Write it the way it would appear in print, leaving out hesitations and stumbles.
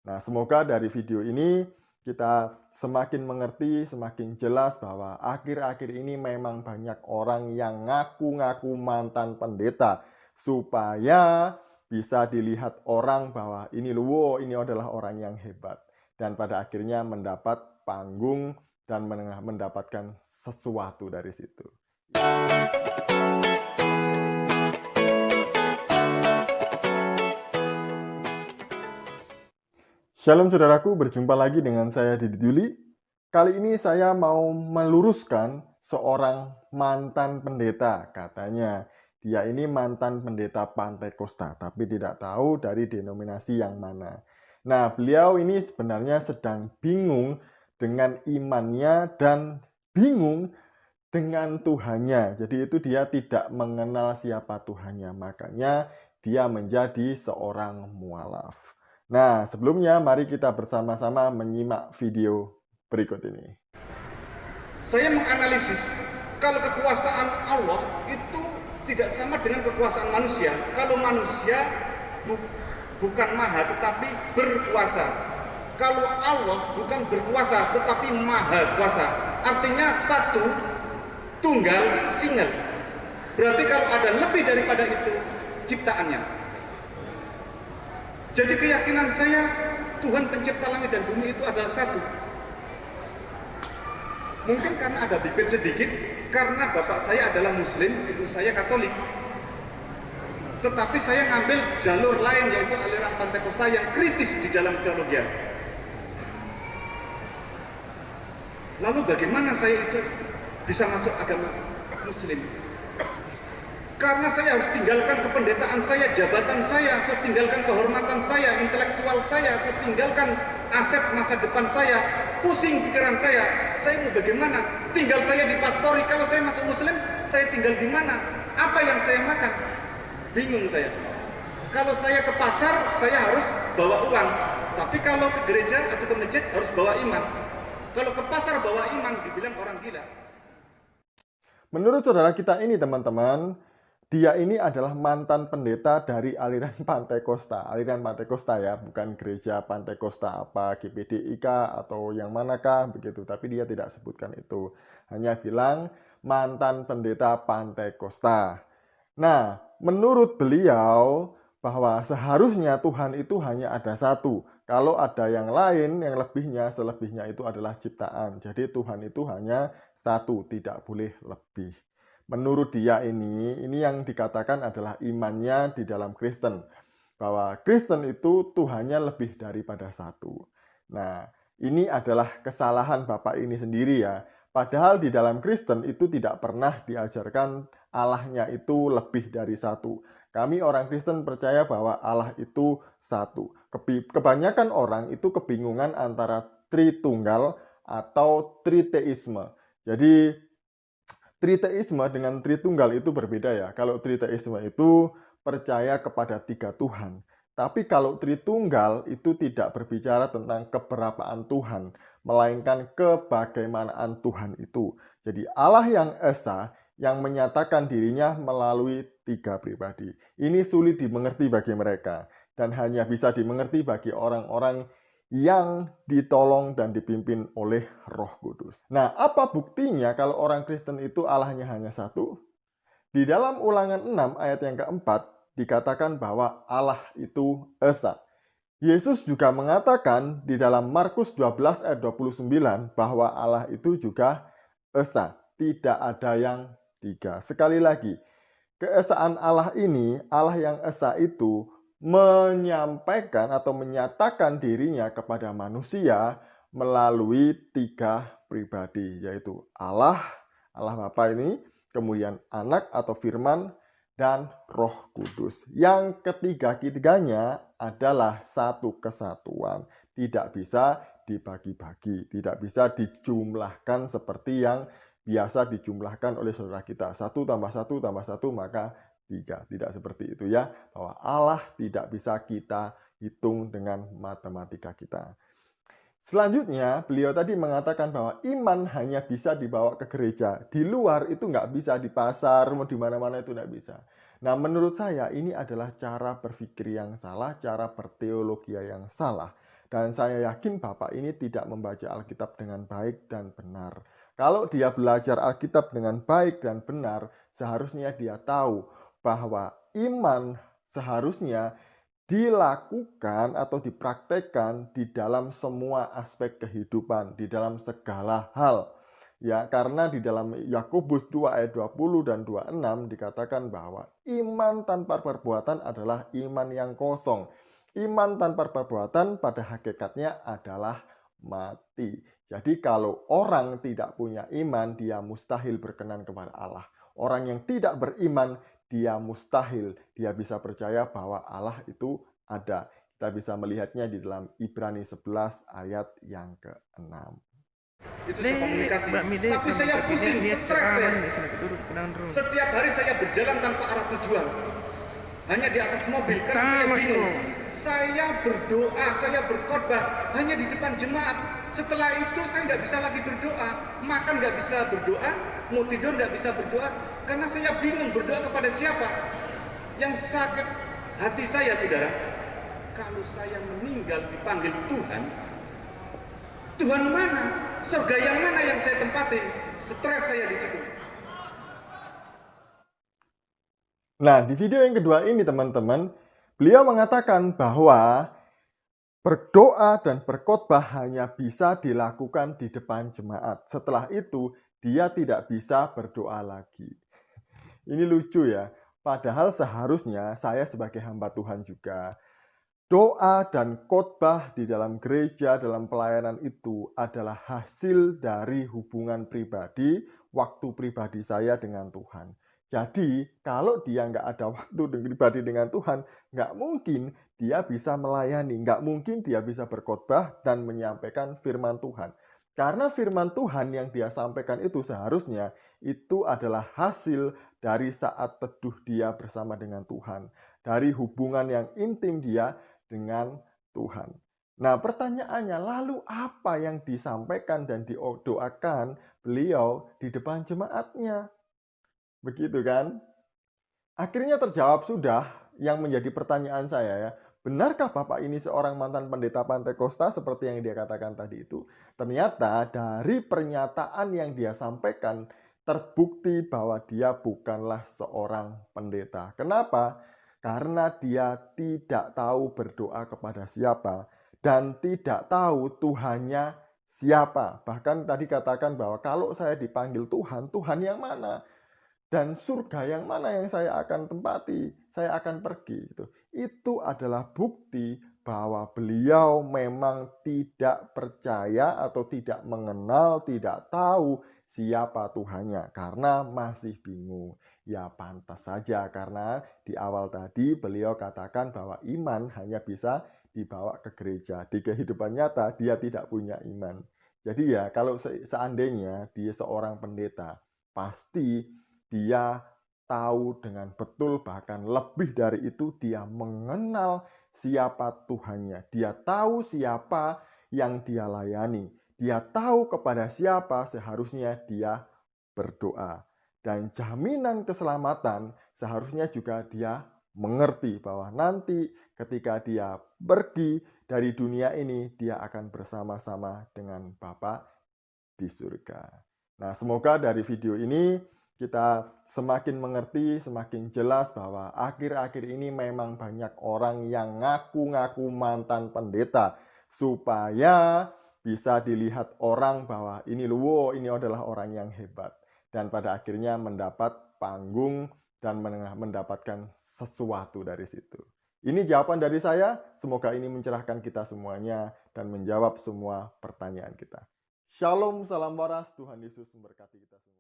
Nah, semoga dari video ini kita semakin mengerti, semakin jelas bahwa akhir-akhir ini memang banyak orang yang ngaku-ngaku mantan pendeta supaya bisa dilihat orang bahwa ini loh, ini adalah orang yang hebat. Dan pada akhirnya mendapat panggung dan mendapatkan sesuatu dari situ. Shalom saudaraku, berjumpa lagi dengan saya Didi Duli. Kali ini saya mau meluruskan seorang mantan pendeta. Katanya dia ini mantan pendeta Pantai Kosta, tapi tidak tahu dari denominasi yang mana. Nah, beliau ini sebenarnya sedang bingung dengan imannya dan bingung dengan Tuhannya. Jadi itu dia tidak mengenal siapa Tuhannya. Makanya dia menjadi seorang mualaf. Nah, sebelumnya mari kita bersama-sama menyimak video berikut ini. Saya menganalisis kalau kekuasaan Allah itu tidak sama dengan kekuasaan manusia. Kalau manusia bukan maha tetapi berkuasa. Kalau Allah bukan berkuasa tetapi maha kuasa. Artinya satu, tunggal, single. Berarti kalau ada lebih daripada itu ciptaannya. Jadi keyakinan saya Tuhan pencipta langit dan bumi itu adalah satu. Mungkin karena ada bibit sedikit, karena bapak saya adalah muslim, itu saya Katolik. Tetapi saya ngambil jalur lain, yaitu aliran Pantai Kosta yang kritis di dalam teologi. Lalu bagaimana saya itu bisa masuk agama muslim? Karena saya harus tinggalkan kependetaan saya, jabatan saya tinggalkan kehormatan saya, intelektual saya tinggalkan aset masa depan saya, pusing pikiran saya mau bagaimana? Tinggal saya di pastori, kalau saya masuk muslim, saya tinggal di mana? Apa yang saya makan? Bingung saya. Kalau saya ke pasar, saya harus bawa uang. Tapi kalau ke gereja atau ke masjid, harus bawa iman. Kalau ke pasar bawa iman, dibilang orang gila. Menurut saudara kita ini teman-teman, dia ini adalah mantan pendeta dari aliran Pantai Kosta. Aliran Pantai Kosta ya, bukan gereja Pantai Kosta apa, GPDI kah, atau yang manakah begitu. Tapi dia tidak sebutkan itu. Hanya bilang mantan pendeta Pantai Kosta. Nah, menurut beliau bahwa seharusnya Tuhan itu hanya ada satu. Kalau ada yang lain, yang selebihnya itu adalah ciptaan. Jadi Tuhan itu hanya satu, tidak boleh lebih. Menurut dia ini yang dikatakan adalah imannya di dalam Kristen. Bahwa Kristen itu Tuhannya lebih daripada satu. Nah, ini adalah kesalahan Bapak ini sendiri ya. Padahal di dalam Kristen itu tidak pernah diajarkan Allahnya itu lebih dari satu. Kami orang Kristen percaya bahwa Allah itu satu. Kebanyakan orang itu kebingungan antara Tritunggal atau Triteisme. Jadi Triteisme dengan Tritunggal itu berbeda ya. Kalau Triteisme itu percaya kepada 3 Tuhan. Tapi kalau Tritunggal itu tidak berbicara tentang keberapaan Tuhan, melainkan kebagaimanaan Tuhan itu. Jadi Allah yang esa, yang menyatakan dirinya melalui 3 pribadi. Ini sulit dimengerti bagi mereka, dan hanya bisa dimengerti bagi orang-orang yang ditolong dan dipimpin oleh Roh Kudus. Nah, apa buktinya kalau orang Kristen itu Allahnya hanya satu? Di dalam Ulangan 6 ayat yang keempat dikatakan bahwa Allah itu esa. Yesus juga mengatakan di dalam Markus 12 ayat 29 bahwa Allah itu juga esa. Tidak ada yang tiga. Sekali lagi, keesaan Allah ini, Allah yang esa itu menyampaikan atau menyatakan dirinya kepada manusia melalui 3 pribadi, yaitu Allah Bapa ini, kemudian Anak atau Firman, dan Roh Kudus. Yang ketiga-tiganya adalah satu kesatuan, tidak bisa dibagi-bagi, tidak bisa dijumlahkan seperti yang biasa dijumlahkan oleh saudara kita. 1 tambah 1 tambah 1 maka 3. Tidak seperti itu ya. Bahwa Allah tidak bisa kita hitung dengan matematika kita. Selanjutnya, beliau tadi mengatakan bahwa iman hanya bisa dibawa ke gereja. Di luar itu nggak bisa, di pasar, mau di mana-mana itu nggak bisa. Nah, menurut saya ini adalah cara berpikir yang salah, cara berteologi yang salah. Dan saya yakin Bapak ini tidak membaca Alkitab dengan baik dan benar. Kalau dia belajar Alkitab dengan baik dan benar, seharusnya dia tahu bahwa iman seharusnya dilakukan atau dipraktekkan di dalam semua aspek kehidupan, di dalam segala hal. Ya, karena di dalam Yakobus 2 ayat 20 dan 26 dikatakan bahwa iman tanpa perbuatan adalah iman yang kosong. Iman tanpa perbuatan pada hakikatnya adalah mati. Jadi kalau orang tidak punya iman, dia mustahil berkenan kepada Allah. Orang yang tidak beriman, dia mustahil, dia bisa percaya bahwa Allah itu ada. Kita bisa melihatnya di dalam Ibrani 11 ayat yang ke-6. Itu komunikasi. Tapi saya pusing, stres saya. Setiap hari saya berjalan tanpa arah tujuan. Hanya di atas mobil, karena saya bingung. Saya berdoa, saya berkhotbah hanya di depan jemaat. Setelah itu saya nggak bisa lagi berdoa. Makan nggak bisa berdoa, mau tidur nggak bisa berdoa. Karena saya bingung berdoa kepada siapa. Yang sakit hati saya, saudara, kalau saya meninggal dipanggil Tuhan, Tuhan mana? Surga yang mana yang saya tempatin? Stres saya di situ. Nah, di video yang kedua ini teman-teman, beliau mengatakan bahwa berdoa dan berkhotbah hanya bisa dilakukan di depan jemaat. Setelah itu, dia tidak bisa berdoa lagi. Ini lucu ya, padahal seharusnya saya sebagai hamba Tuhan juga, doa dan khotbah di dalam gereja, dalam pelayanan itu adalah hasil dari hubungan pribadi, waktu pribadi saya dengan Tuhan. Jadi, kalau dia nggak ada waktu pribadi dengan Tuhan, nggak mungkin dia bisa melayani, nggak mungkin dia bisa berkhotbah dan menyampaikan firman Tuhan. Karena firman Tuhan yang dia sampaikan itu seharusnya itu adalah hasil dari saat teduh dia bersama dengan Tuhan. Dari hubungan yang intim dia dengan Tuhan. Nah, pertanyaannya, lalu apa yang disampaikan dan didoakan beliau di depan jemaatnya? Begitu kan? Akhirnya terjawab sudah yang menjadi pertanyaan saya ya. Benarkah Bapak ini seorang mantan pendeta Pantekosta seperti yang dia katakan tadi itu? Ternyata dari pernyataan yang dia sampaikan terbukti bahwa dia bukanlah seorang pendeta. Kenapa? Karena dia tidak tahu berdoa kepada siapa dan tidak tahu Tuhannya siapa. Bahkan tadi katakan bahwa kalau saya dipanggil Tuhan, Tuhan yang mana? Dan surga yang mana yang saya akan tempati, saya akan pergi. Itu adalah bukti bahwa beliau memang tidak percaya atau tidak mengenal, tidak tahu siapa Tuhannya karena masih bingung. Ya pantas saja karena di awal tadi beliau katakan bahwa iman hanya bisa dibawa ke gereja. Di kehidupan nyata dia tidak punya iman. Jadi ya kalau seandainya dia seorang pendeta, pasti dia tahu dengan betul, bahkan lebih dari itu, dia mengenal siapa Tuhannya. Dia tahu siapa yang dia layani. Dia tahu kepada siapa seharusnya dia berdoa. Dan jaminan keselamatan seharusnya juga dia mengerti bahwa nanti ketika dia pergi dari dunia ini, dia akan bersama-sama dengan Bapa di surga. Nah, semoga dari video ini kita semakin mengerti, semakin jelas bahwa akhir-akhir ini memang banyak orang yang ngaku-ngaku mantan pendeta supaya bisa dilihat orang bahwa ini loh, ini adalah orang yang hebat. Dan pada akhirnya mendapat panggung dan mendapatkan sesuatu dari situ. Ini jawaban dari saya, semoga ini mencerahkan kita semuanya dan menjawab semua pertanyaan kita. Shalom, salam waras, Tuhan Yesus memberkati kita semua.